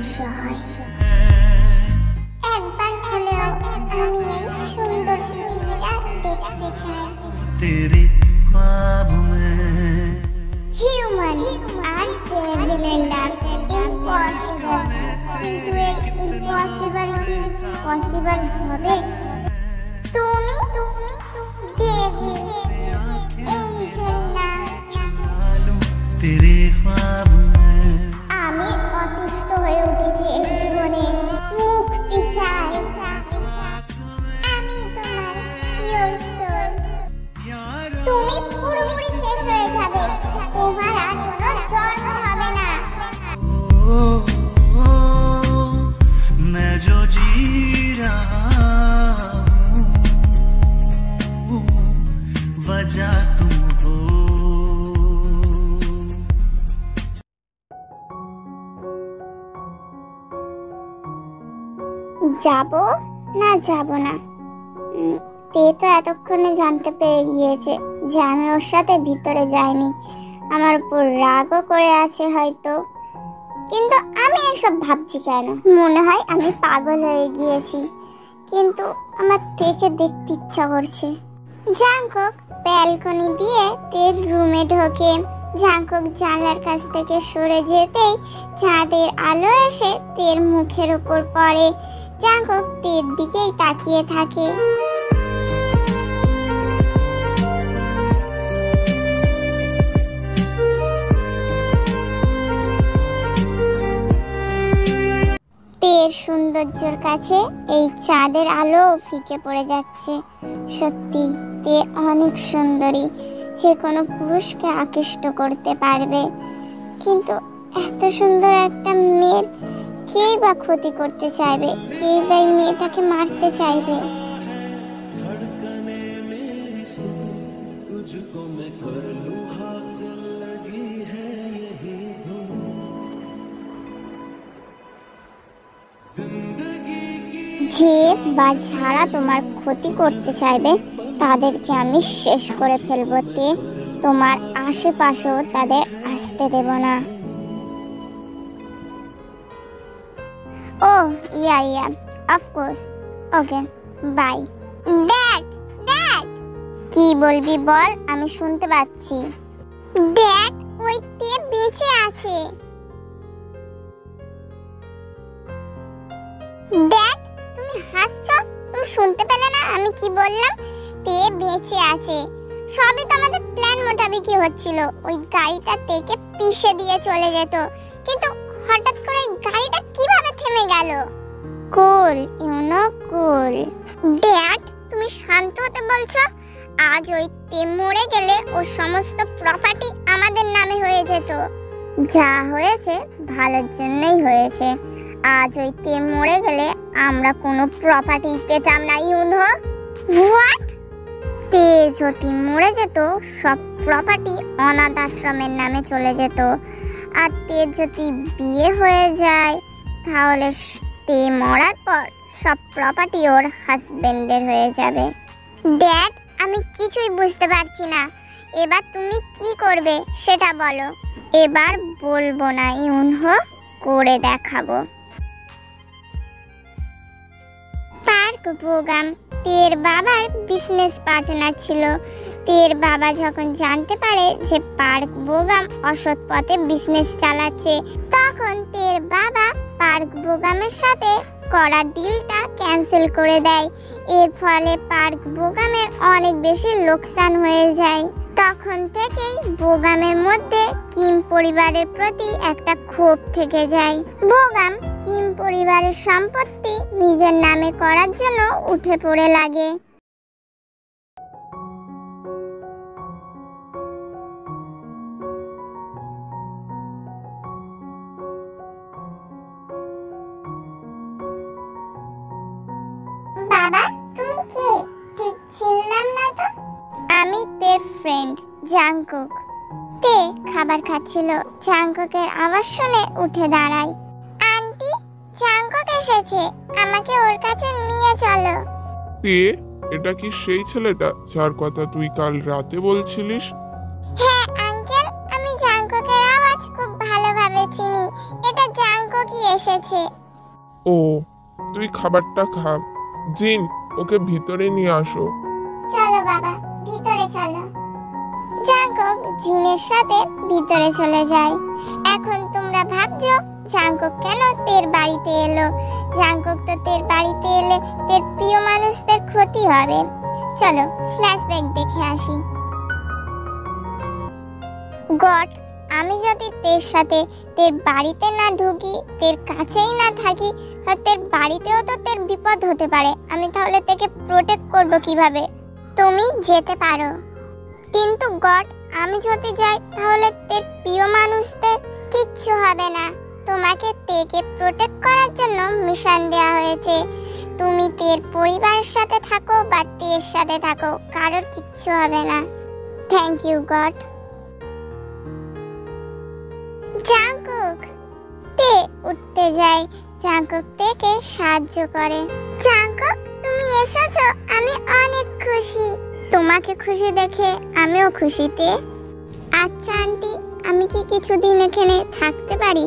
সমস্যা হয়। একবার হলেও আমি এই সুন্দর পৃথিবীটা দেখতে চাই। হিউম্যান আর ডেভিলের লাভ ইম্পসিবল, কিন্তু এই ইম্পসিবল কি পসিবল হবে? তুমি ডেভিল, এঞ্জেল না। আমি অতিষ্ঠ হয়ে উঠেছি এই জীবনে, মুক্তি চাই। আমি তোমার পিওর সোল। তুমি পুরোপুরি শেষ হয়ে যাবে, তোমার আর কোনো জন্ম হবে না। मैं जो जी रहा हूँ वजह तुम हो। যাব না যাব না, তে তো এতক্ষণে জানতে পেরে গিয়েছে যে আমি ওর সাথে ভিতরে যাইনি। আমার উপর রাগও করে আছে হয়তো, কিন্তু আমি এসব ভাবছি কেন? মনে হয় আমি পাগল হয়ে গিয়েছি, কিন্তু আমার থেকে দেখতে ইচ্ছা করছে। জাংকুক ব্যালকনি দিয়ে তের রুমে ঢোকে। জাংকুক জানলার কাছ থেকে সরে যেতেই চাঁদের আলো এসে তের মুখের উপর পড়ে। জাংকুক তের দিকেই তাকিয়ে থাকে। তের সৌন্দর্যের কাছে এই চাঁদের আলো ফিকে পড়ে যাচ্ছে। সত্যি তে অনেক সুন্দরী, যে কোনো পুরুষকে আকৃষ্ট করতে পারবে। কিন্তু এত সুন্দর একটা মেয়ের কে বা ক্ষতি করতে চাইবে? কে বা এই মেয়েটাকে মারতে চাইবে? যে বা যারা তোমার ক্ষতি করতে চাইবে তাদেরকে আমি শেষ করে ফেলবো। তে তোমার আশেপাশেও তাদের আসতে দেব না। Oh yeah of course, okay bye. Dad dad, কি বলবি বল, আমি শুনতে পাচ্ছি। ড্যাড, ওই তে বেঁচে আছে। ড্যাড, তুমি হাসছো? তুমি শুনতে পেলে না আমি কি বললাম? তে বেঁচে আছে। সবই তো আমাদের প্ল্যান মোতাবেকই হচ্ছিল। ওই গাড়িটা তেকে পিষে দিয়ে চলে যেত, কিন্তু হঠাৎ করে ওই গাড়িটা কিভাবে থেমে গেল? কুল, ইউ নো কুল। ড্যাড, তুমি শান্ত হতে বলছো? আজ ওই তে মরে গেলে ওর সমস্ত প্রপার্টি আমাদের নামে হয়ে যেত। যা হয়েছে ভালোর জন্যই হয়েছে। আজ ওই তে মরে গেলে আমরা কোনো প্রপার্টি পেতাম না। You know what? তে যদি মরে যেত সব প্রপার্টি অনাথ আশ্রমের নামে চলে যেত। আর তে যদি বিয়ে হয়ে যায় তাহলে তে মরার পর সব প্রপার্টি ওর হাজবেন্ডের হয়ে যাবে। ড্যাড, আমি কিছুই বুঝতে পারছি না। এবার তুমি কি করবে সেটা বলো। এবার বলবো না ইউনহো, করে দেখাবো। পার্ক বোগাম তের বাবার বিজনেস পার্টনার ছিল। তের বাবা যখন জানতে পারে যে পার্ক বোগাম অসৎ পথে বিজনেস চালাচ্ছে, তখন তের বাবা পার্ক বোগামের সাথে করা ডিলটা ক্যান্সেল করে দেয়। এর ফলে পার্ক বোগামের অনেক বেশি লোকসান হয়ে যায়। তখন থেকেই বোগামের মধ্যে কিম পরিবারের প্রতি একটা ক্ষোভ থেকে যায়। বোগাম কিম পরিবারের সম্পত্তি নিজের নামে করার জন্য উঠে পড়ে লাগে। বাবা, তুমি কে? ঠিক চিনলাম না তো। আমি তের ফ্রেন্ড জাংকুক। তে খাবার খাচ্ছিল। জাংকুকের আওয়াজ শুনে উঠে দাঁড়ায়। আন্টি, জাংকুক এসেছে, আমাকে ওর কাছে নিয়ে চলো। তে, এটা কি সেই ছেলেটা যার কথা তুই কাল রাতে বলছিলিস? হ্যাঁ আঙ্কেল, আমি জাংকুকের আওয়াজ খুব ভালোভাবে চিনি। এটা জাংকুকই এসেছে। ও, তুই খাবারটা খা। জিন, ওকে ভিতরে নিয়ে আসো। চলো বাবা, ভিতরে চলো। জাঙ্কুক জিনের সাথে ভিতরে চলে যায়। এখন তোমরা ভাবছো জাঙ্কুক কেন তের বাড়িতে এলো? জাঙ্কুক তো তের বাড়িতে এলে তের প্রিয় মানুষদের ক্ষতি হবে। চলো ফ্ল্যাশব্যাক দেখে আসি। গড, আমি যদি তের সাথে তের বাড়িতে না ঢুকি, তের কাছেই না থাকি, তাহলে তের বাড়িতেও তো তের বিপদ হতে পারে। আমি তাহলে তেকে প্রোটেক্ট করব কিভাবে? তুমি যেতে পারো, কিন্তু গড আমি যদি যাই তাহলে তের প্রিয় মানুষদের কিচ্ছু হবে না। তোমাকে তেকে প্রোটেক্ট করার জন্য মিশন দেওয়া হয়েছে। তুমি তের পরিবারের সাথে থাকো বা তের সাথে থাকো, কারোর কিচ্ছু হবে না। Thank you god. জাঙ্কুক, তে উঠতে যায়। জাঙ্কুক তেকে সাহায্য করে। জাঙ্কুক, তুমি এসেছো, আমি অনেক খুশি। তোমাকে খুশি দেখে আমিও খুশিতে। আচ্ছা আন্টি, আমি কি কিছুদিন এখানে থাকতে পারি?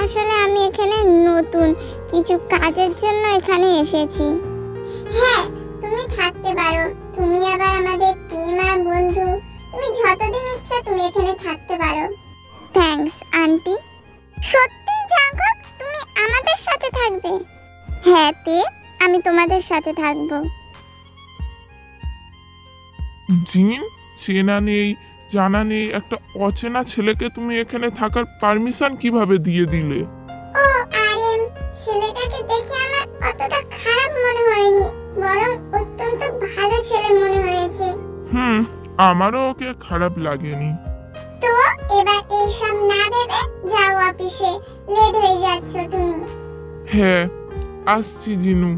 আসলে আমি এখানে নতুন, কিছু কাজের জন্য এখানে এসেছি। হ্যাঁ, তুমি থাকতে পারো। তুমি আবার আমাদের টিম আর বন্ধু। তুমি যতদিন ইচ্ছা তুমি এখানে থাকতে পারো। Thanks aunty. সত্যি জাঙ্কুক, তুমি আমাদের সাথে থাকবে? হ্যাঁ তে, আমি তোমাদের সাথে থাকবো। জিন, চেনা নেই জানা নেই একটা অচেনা ছেলেকে তুমি এখানে থাকার পারমিশন কিভাবে দিয়ে দিলে? ও আরএম, ছেলেটাকে দেখে আমার অতটা খারাপ মনে হয়নি, বরং অত্যন্ত ভালো ছেলে মনে হয়েছে। আমারও ওকে খারাপ লাগেনি। তো এবার এইসব না ভেবে যাও অফিসে, লেট হয়ে যাচ্ছ তুমি। হ্যাঁ, আসছি জিনু।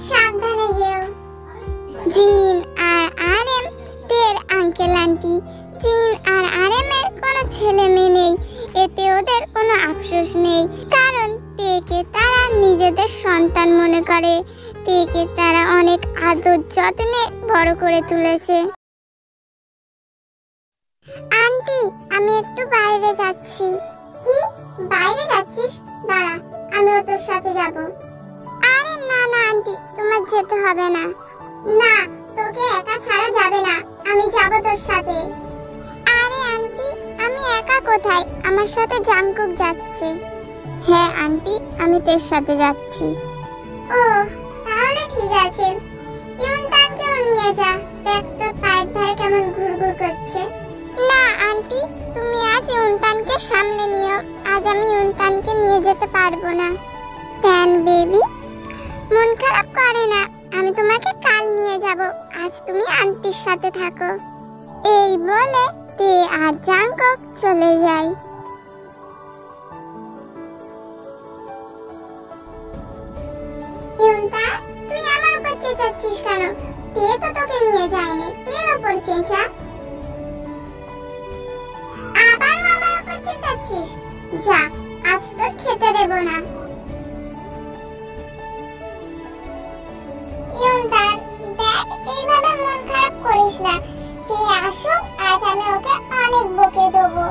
সাবধানে যেও। জিন আর আরএম তের আঙ্কেল আন্টি। জিন আর আরএম এর কোনো ছেলে মেয়ে নেই, এতে ওদের কোনো আফসোস নেই, কারণ তেকে তারা নিজেদের সন্তান মনে করে। তেকে তারা অনেক আদর যত্নে বড় করে তুলেছে। আন্টি, আমি একটু বাইরে যাচ্ছি। কি, বাইরে যাচ্ছিস? দাঁড়া, আমিও তোর সাথে যাব। আরে না না আন্টি, তোমার যেতে হবে না। না, তোকে একা ছাড়া যাবে না, আমি যাব তোর সাথে। আরে আন্টি, আমি একা কোথায়? আমার সাথে জাঙ্কুক যাচ্ছে। হ্যাঁ আন্টি, আমি তোর সাথে যাচ্ছি। ও, তাহলে ঠিক আছে। ইউনটানকেও নিয়ে যা, দেখ তোর পায়ের ধারে কেমন ঘুরঘুর করছে। না আন্টি, তুমি আজ ইউনটানকে সামলে নিও। আজ আমি ইউনটানকে নিয়ে যেতে পারবো না। কেন বেবি, মন খারাপ করে না, আমি তোমাকে কাল নিয়ে যাব। আজ তুমি আন্টির সাথে থাকো। এই বলে তে আর জাঙ্কুক চলে যায়। ইউনটা, তুই আমার উপর চেঁচাচ্ছিস কেন? তে তো তোকে নিয়ে যায়নি, তের উপর চেঁচা। আবারও আমার উপর চেঁচাচ্ছিস? যা, আজ তোর খেতে দেব না। ইউনটান, দেখ, এইভাবে মন খারাপ করিস না। তে আসুক, আজ আমি ওকে অনেক বকে দেবো।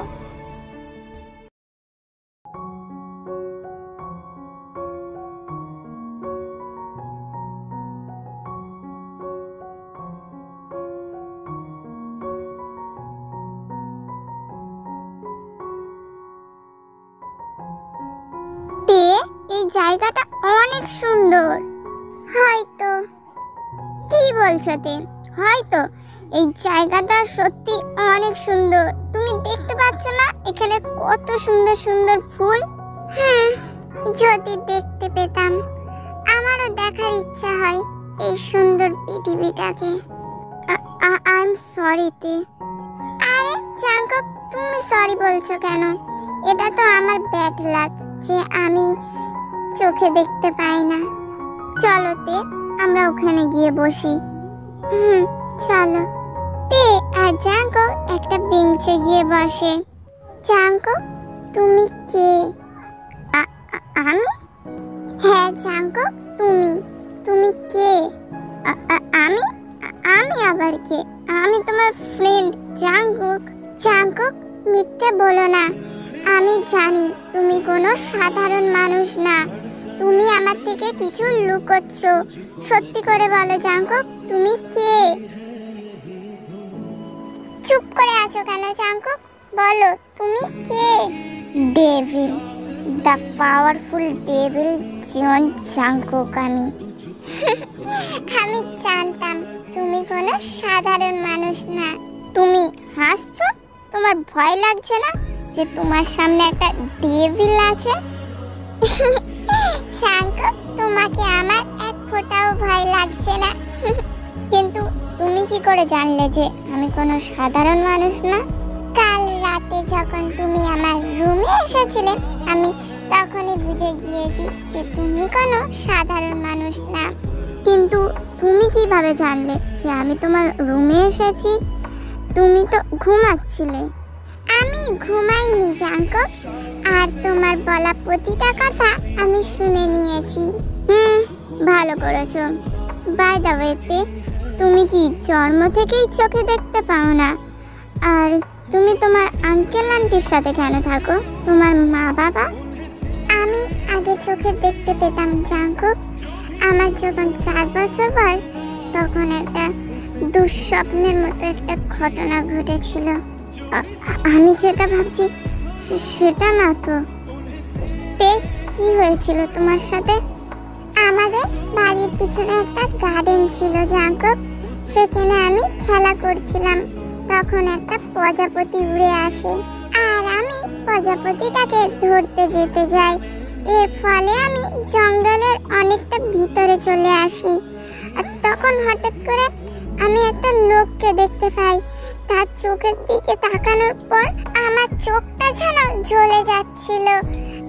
তে, এই জায়গাটা অনেক সুন্দর। হয়তো। কি বলছো তে? হয়তো এই জায়গাটা সত্যি অনেক সুন্দর। তুমি দেখতে পাচ্ছ না এখানে কত সুন্দর সুন্দর ফুল? যদি দেখতে পেতাম, আমারও দেখার ইচ্ছা হয় এই সুন্দর পৃথিবীটাকে। আই এম সরি তে। আরে জাঙ্কুক, তুমি সরি বলছো কেন? এটা তো আমার ব্যাড লাক যে আমি চোখে দেখতে পাই না। চলো তে, আমরা ওখানে গিয়ে বসি। চলো। তে আর জাঙ্কুক একটা বেঞ্চে গিয়ে বসে। জাঙ্কুক, তুমি কে? আমি? হ্যাঁ জাঙ্কুক, তুমি কে? আমি আমি আবার কে? আমি তোমার ফ্রেন্ড জাঙ্কুক। জাঙ্কুক, মিথ্যে বলো না, আমি জানি তুমি কোনো সাধারণ মানুষ না, তুমি আমার থেকে কিছু লুকোচ্ছ। সত্যি করে বলো জাঙ্কুক, তুমি কে? চুপ করে আছো কেন জাঙ্কুক? বলো তুমি কে? Devil, the powerful devil Jeon Jungkook আমি। আমি জানতাম তুমি কোনো সাধারণ মানুষ না। তুমি হাসছো? তোমার ভয় লাগছে না যে তোমার সামনে একটা ডেভিল আছে? জাঙ্কুক, তোমাকে আমার এক ফোঁটাও ভয় লাগছে না। কিন্তু তুমি কি করে জানলে যে আমি কোনো সাধারণ মানুষ না? কাল রাতে যখন তুমি আমার রুমে এসেছিলে, আমি তখনই বুঝে গিয়েছি যে তুমি কোনো সাধারণ মানুষ না। কিন্তু তুমি কিভাবে জানলে যে আমি তোমার রুমে এসেছি? তুমি তো ঘুমাচ্ছিলে। আমি ঘুমাইনি জাঙ্কুক, আর তোমার বলা প্রতিটা কথা আমি শুনে নিয়েছি। ভালো করেছো। বাই দ্য ওয়েতে, তুমি কি জন্ম থেকেই চোখে দেখতে পাও না? আর তুমি তোমার আঙ্কেল আন্টির সাথে কেন থাকো, তোমার মা বাবা? আমি আগে চোখে দেখতে পেতাম জাঙ্কুক। আমার যখন 4 বছর বয়স, তখন একটা দুঃস্বপ্নের মতো একটা ঘটনা ঘটেছিল। আমি যেটা ভাবছি সেটা না তো। কি হয়েছিল তোমার সাথে? আমাদের বাড়ির পিছনে একটা গার্ডেন ছিল জাঙ্কুক, সেখানে আমি খেলা করছিলাম। তখন একটা প্রজাপতি উড়ে আসে, আর আমি প্রজাপতিটাকে ধরতে যেতে যাই। এর ফলে আমি জঙ্গলের অনেকটা ভিতরে চলে আসি। আর তখন হঠাৎ করে আমি একটা লোককে দেখতে পাই। তার চোখের দিকে তাকানোর পর আমার চোখটা যেন জ্বলে যাচ্ছিল,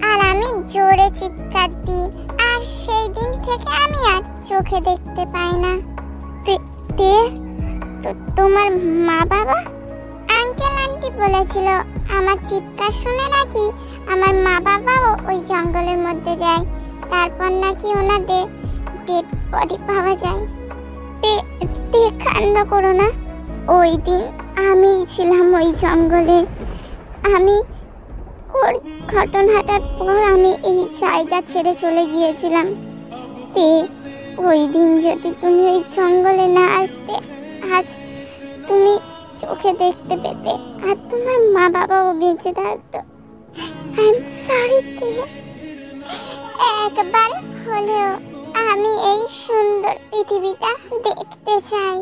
আর আমি জোরে চিৎকার দিই। আর সেই দিন থেকে আমি আর চোখে দেখতে পাই না। তোমার মা বাবা? আঙ্কেল আন্টি বলেছিল আমার চিৎকার শুনে নাকি আমার মা বাবাও ওই জঙ্গলের মধ্যে যায়, তারপর নাকি ওনাদের ডেড বডি পাওয়া যায়। কান্না করো না। ওই দিন আমি ছিলাম ওই জঙ্গলে। আমি ঘটনাটার পর আমি এই জায়গা ছেড়ে চলে গিয়েছিলাম। ওই দিন যদি তুমি ওই জঙ্গলে না আসতে, আজ তুমি চোখে দেখতে পেতে, আর তোমার মা বাবাও বেঁচে থাকতো। I am sorry. একবার হলেও আমি এই সুন্দর পৃথিবীটা দেখতে চাই।